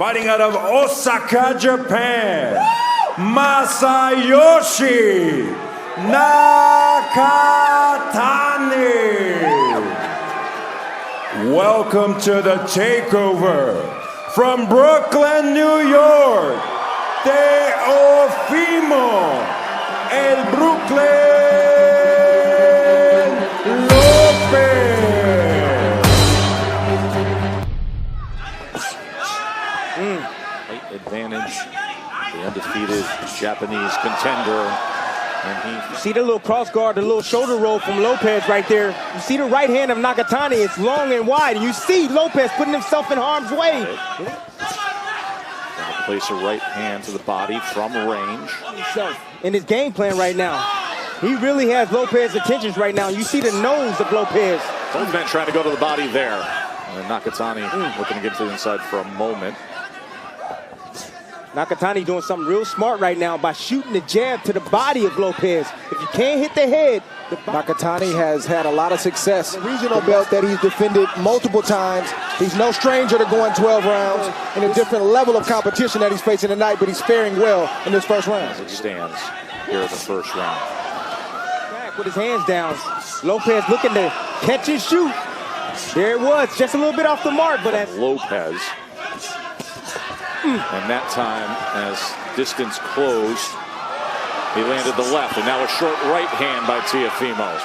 Fighting out of Osaka, Japan, Masayoshi Nakatani. Welcome to the takeover from Brooklyn, New York, Teofimo El Brooklyn Lopez. Late advantage, the undefeated Japanese contender. And you see the little cross guard, the little shoulder roll from Lopez right there. You see the right hand of Nakatani, it's long and wide. And you see Lopez putting himself in harm's way. Gonna place a right hand to the body from range. In his game plan right now, he really has Lopez's attentions right now. You see the nose of Lopez. Both men trying to go to the body there. And Nakatani looking to get to the inside for a moment. Nakatani doing something real smart right now by shooting the jab to the body of Lopez. If you can't hit the head, Nakatani has had a lot of success. The regional belt that he's defended multiple times. He's no stranger to going 12 rounds in a different level of competition that he's facing tonight, but he's faring well in this first round. As it stands here in the first round. Back with his hands down. Lopez looking to catch and shoot. There it was, just a little bit off the mark, but that's Lopez. And that time, as distance closed, he landed the left, and now a short right hand by Teofimo.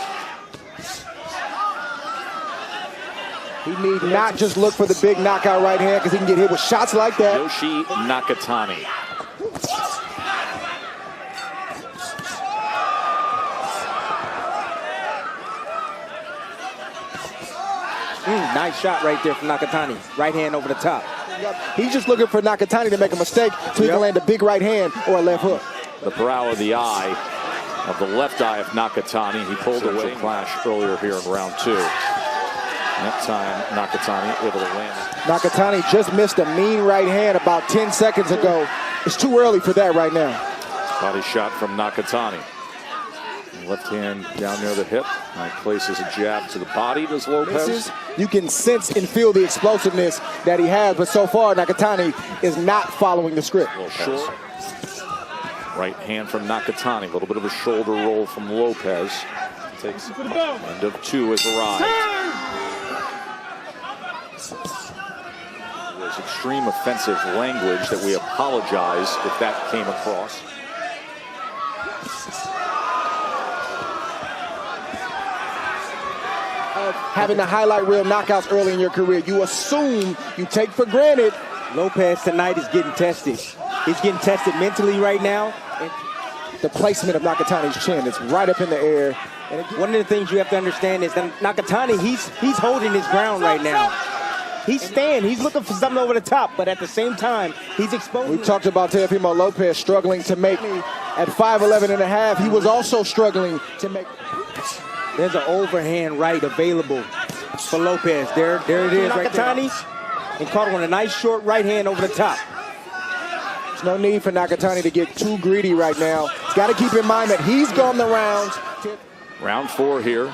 He need not just look for the big knockout right hand, because he can get hit with shots like that. Yoshi Nakatani. Nice shot right there from Nakatani. Right hand over the top. He's just looking for Nakatani to make a mistake so he can land a big right hand or a left hook. The brow of the eye, of the left eye of Nakatani. He pulled away clash earlier here in round two. That time, Nakatani able to land. Nakatani just missed a mean right hand about 10 seconds ago. It's too early for that right now. Body shot from Nakatani. Left hand down near the hip. He places a jab to the body, does Lopez. You can sense and feel the explosiveness that he has, but so far Nakatani is not following the script. Short. Right hand from Nakatani. A little bit of a shoulder roll from Lopez. Takes end of two has arrived. There's extreme offensive language that we apologize if that came across. Having the highlight reel knockouts early in your career, you assume, you take for granted. Lopez tonight is getting tested. He's getting tested mentally right now. The placement of Nakatani's chin is right up in the air. And one of the things you have to understand is that Nakatani, he's holding his ground right now. He's looking for something over the top, but at the same time, he's exposed. We talked about Teofimo Lopez struggling to make at 5'11 and a half. He was also struggling to make. There's an overhand right available for Lopez. There it is right there. Nakatani, and caught him with a nice short right hand over the top. There's no need for Nakatani to get too greedy right now. He's got to keep in mind that he's gone the rounds. Round four here.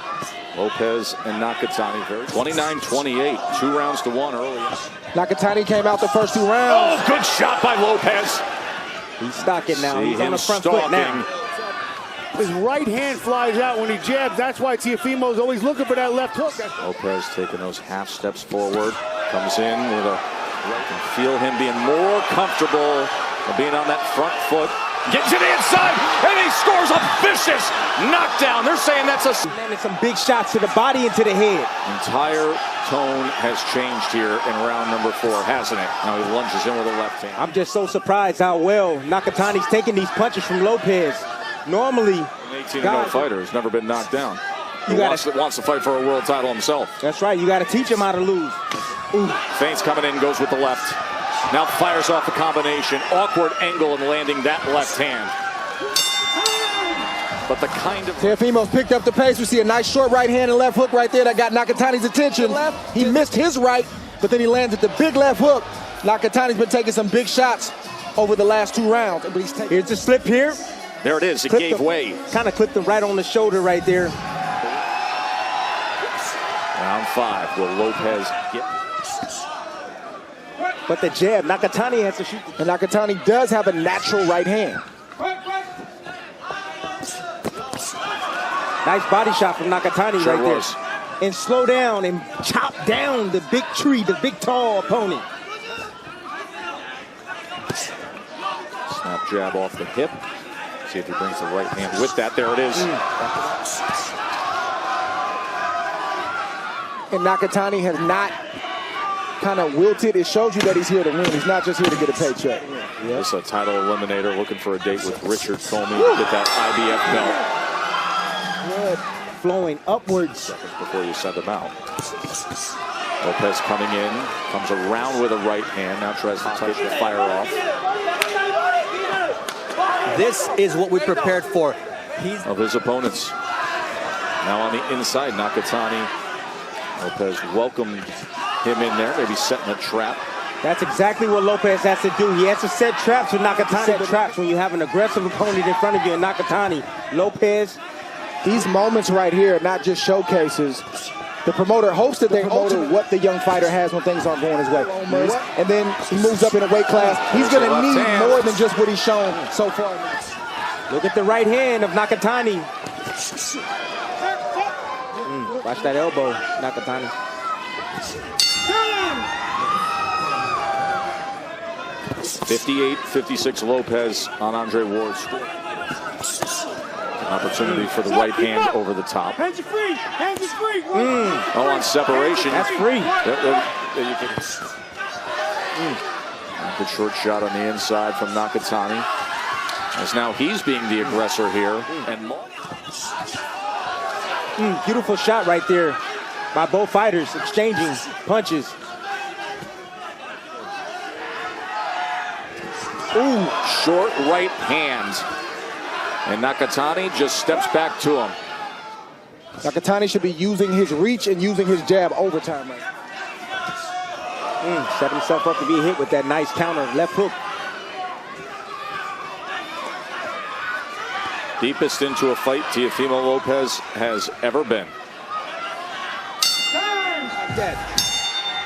Lopez and Nakatani. 29-28. 2 rounds to 1 early. Nakatani came out the first 2 rounds. Oh, good shot by Lopez. He's stalking now. He's on the front foot now. His right hand flies out when he jabs. That's why Teofimo's always looking for that left hook. Lopez taking those half steps forward. Comes in with a... You can feel him being more comfortable being on that front foot. Get to the inside, and he scores a vicious knockdown. They're saying that's a... Landed some big shots to the body and to the head. Entire tone has changed here in round number 4, hasn't it? Now he lunges in with a left hand. I'm just so surprised how well Nakatani's taking these punches from Lopez. Normally, an 18-0 fighter has never been knocked down. He wants to fight for a world title himself. That's right. You got to teach him how to lose. Ooh. Feints coming in, goes with the left. Now fires off a combination. Awkward angle and landing that left hand. But the kind of... Teofimo's picked up the pace. We see a nice short right hand and left hook right there that got Nakatani's attention. He missed his right, but then he landed the big left hook. Nakatani's been taking some big shots over the last 2 rounds. Here's the slip here. There it is. It gave way. Kind of clipped him right on the shoulder right there. Round 5. Will Lopez get... But the jab, Nakatani has to shoot. And Nakatani does have a natural right hand. Nice body shot from Nakatani Sure right was. there. And slow down and chop down the big tree, the big tall opponent. Snap jab off the hip. See if he brings the right hand with that. There it is. And Nakatani has not kind of wilted. It shows you that he's here to win. He's not just here to get a paycheck. This is a title eliminator looking for a date with Richard Comey to get that IBF belt. Blood flowing upwards. Seconds before you send him out. Lopez coming in, comes around with a right hand. Now tries to touch the fire off. This is what we prepared for. Of his opponents. Now on the inside, Nakatani. Lopez welcomed him in there, maybe setting a trap. That's exactly what Lopez has to do. He has to set traps with Nakatani. Set traps when you have an aggressive opponent in front of you, and Nakatani. Lopez. These moments right here are not just showcases. The promoter hopes that they alter what the young fighter has when things aren't going his way. And then he moves up in a weight class. He's going to need more than just what he's shown so far. Look at the right hand of Nakatani. Watch that elbow, Nakatani. (58-56) Lopez on Andre Ward's score. Opportunity for the right hand over the top. Hands are free. Hands are free. Oh, on separation. That's free. Good short shot on the inside from Nakatani. As now he's being the aggressor here. And beautiful shot right there by both fighters exchanging punches. Ooh, short right hand. And Nakatani just steps back to him. Nakatani should be using his reach and using his jab overtime right now. Set himself up to be hit with that nice counter left hook. Deepest into a fight Teofimo Lopez has ever been.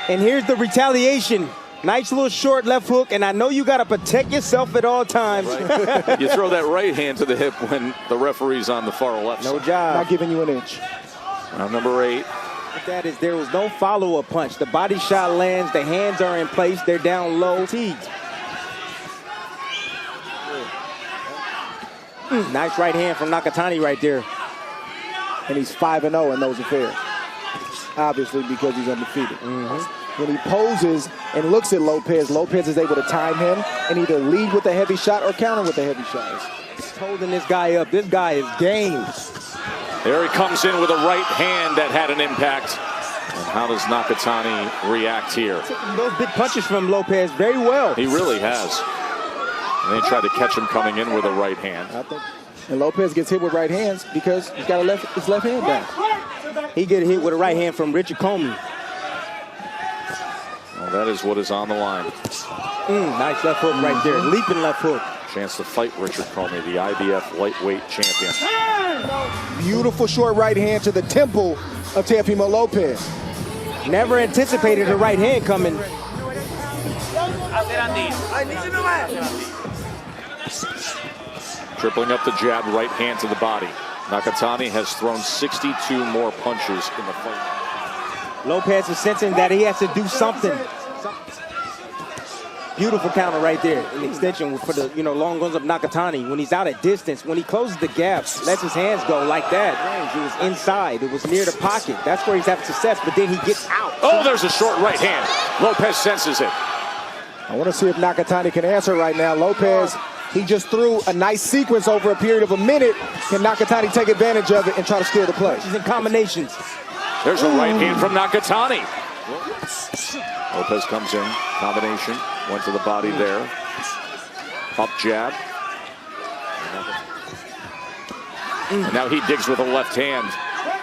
And here's the retaliation. Nice little short left hook, and I know you got to protect yourself at all times. Right. You throw that right hand to the hip when the referee's on the far left No side. job. Not giving you an inch. Round number 8. That is, there was no follow-up punch. The body shot lands, the hands are in place, they're down low. Nice right hand from Nakatani right there. And he's 5-0 in those affairs. Obviously because he's undefeated. When he poses and looks at Lopez, Lopez is able to time him and either lead with a heavy shot or counter with a heavy shot. He's holding this guy up. This guy is game. There he comes in with a right hand that had an impact. And how does Nakatani react here? Those big punches from Lopez very well. He really has. And they tried to catch him coming in with a right hand. And Lopez gets hit with right hands because he's got his left hand down. He get hit with a right hand from Richard Comey. Well, that is what is on the line. Nice left hook right there. Leaping left hook. Chance to fight Richard Comey, the IBF lightweight champion. Beautiful short right hand to the temple of Teofimo Lopez. Never anticipated a right hand coming. Tripling up the jab, right hand to the body. Nakatani has thrown 62 more punches in the fight. Lopez is sensing that he has to do something. Beautiful counter right there. An extension for the long guns of Nakatani. When he's out at distance, when he closes the gap, lets his hands go like that. It was inside. It was near the pocket. That's where he's having success, but then he gets out. Oh, there's a short right hand. Lopez senses it. I want to see if Nakatani can answer right now. Lopez, he just threw a nice sequence over a period of a minute. Can Nakatani take advantage of it and try to steal the play? He's in combinations. There's a right hand from Nakatani. Lopez comes in, combination, went to the body there. Up jab. And now he digs with a left hand.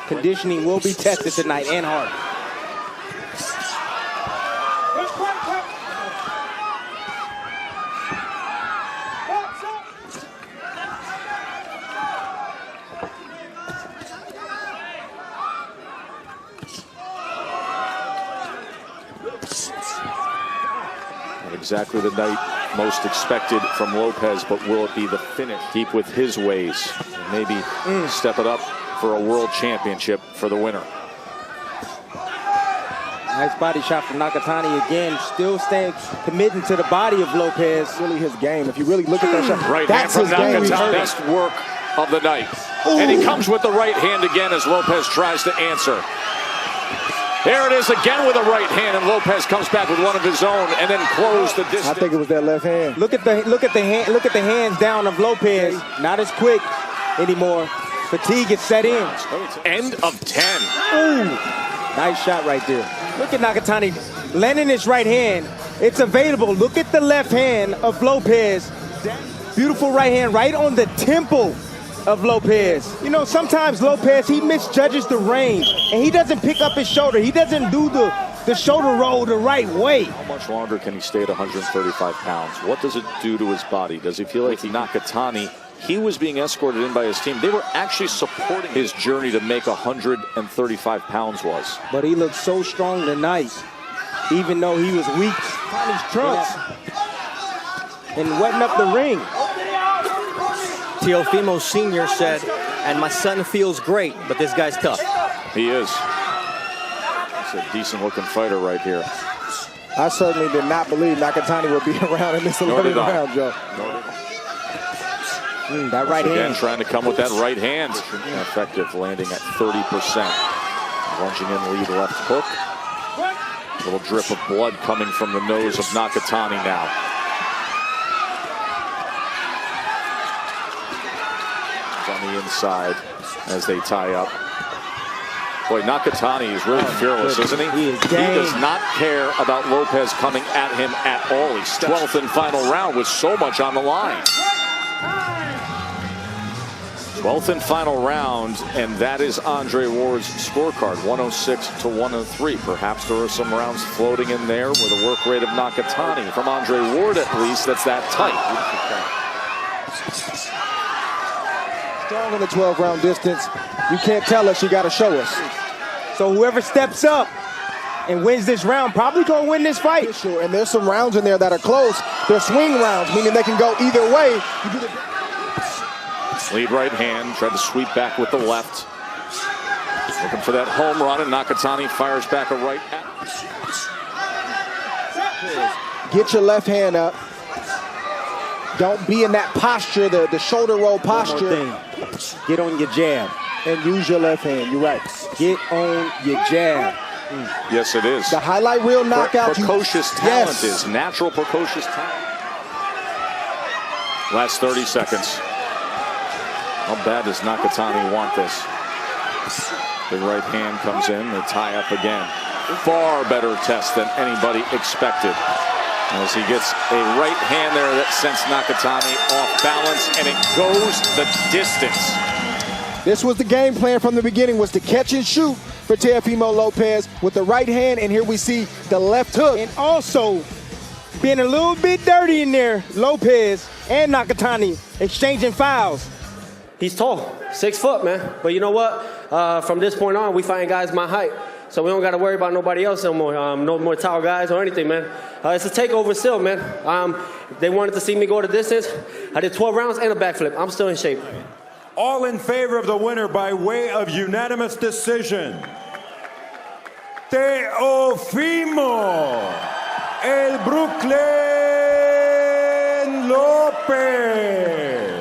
Conditioning will be tested tonight and hard. exactly the night most expected from Lopez, but will it be the finish? Deep with his ways. Maybe step it up for a world championship for the winner. Nice body shot from Nakatani again. Still staying committing to the body of Lopez. Really his game. If you really look at that shot, Right that's hand his from game. Nakatani. Best work of the night. And he comes with the right hand again as Lopez tries to answer. There it is again with a right hand, and Lopez comes back with one of his own, and then close the distance. I think it was that left hand. Look at the hands down of Lopez. Not as quick anymore. Fatigue is set in. End of 10. Ooh, nice shot right there. Look at Nakatani landing his right hand. It's available. Look at the left hand of Lopez. Beautiful right hand right on the temple of Lopez. You know, sometimes Lopez, he misjudges the range, and he doesn't pick up his shoulder. He doesn't do the shoulder roll the right way. How much longer can he stay at 135 pounds? What does it do to his body? Does he feel like Nakatani, he was being escorted in by his team. They were actually supporting his journey to make 135 pounds was. But he looked so strong tonight, even though he was weak on his trunks and wetting up the ring. Teofimo Sr. said, and my son feels great, but this guy's tough. He is. He's a decent-looking fighter right here. I certainly did not believe Nakatani would be around in this 11th round, Joe. That right Again, hand. trying to come with that right hand. Effective, landing at 30%. Lunging in lead left hook. A little drip of blood coming from the nose of Nakatani now. On the inside as they tie up. Boy, Nakatani is really fearless, isn't he? He is He does not care about Lopez coming at him at all. He's 12th and final round with so much on the line. 12th and final round, and that is Andre Ward's scorecard, 106 to 103. Perhaps there are some rounds floating in there with a work rate of Nakatani. From Andre Ward, at least, that's that tight. Strong in the 12-round distance. You can't tell us, you got to show us. So whoever steps up and wins this round probably gonna win this fight. Sure, and there's some rounds in there that are close. They're swing rounds, meaning they can go either way. Lead right hand, tried to sweep back with the left. Looking for that home run, and Nakatani fires back a right. Get your left hand up. Don't be in that posture, the shoulder roll posture. Get on your jab. And use your left hand, you're right. Get on your jab. Yes, it is. The highlight reel knockout. Precocious talent is natural precocious talent. Last 30 seconds. How bad does Nakatani want this? The right hand comes in, they tie up again. Far better test than anybody expected. As he gets a right hand there that sends Nakatani off balance, and it goes the distance. This was the game plan from the beginning, was to catch and shoot for Teofimo Lopez with the right hand, and here we see the left hook. And also, being a little bit dirty in there, Lopez and Nakatani exchanging fouls. He's tall, 6 foot, man. But you know what? From this point on, we find guys my height. So we don't got to worry about nobody else no more. No more tall guys or anything, man. It's a takeover still, man. They wanted to see me go the distance. I did 12 rounds and a backflip. I'm still in shape. All in favor of the winner by way of unanimous decision. Teofimo El Brooklyn Lopez.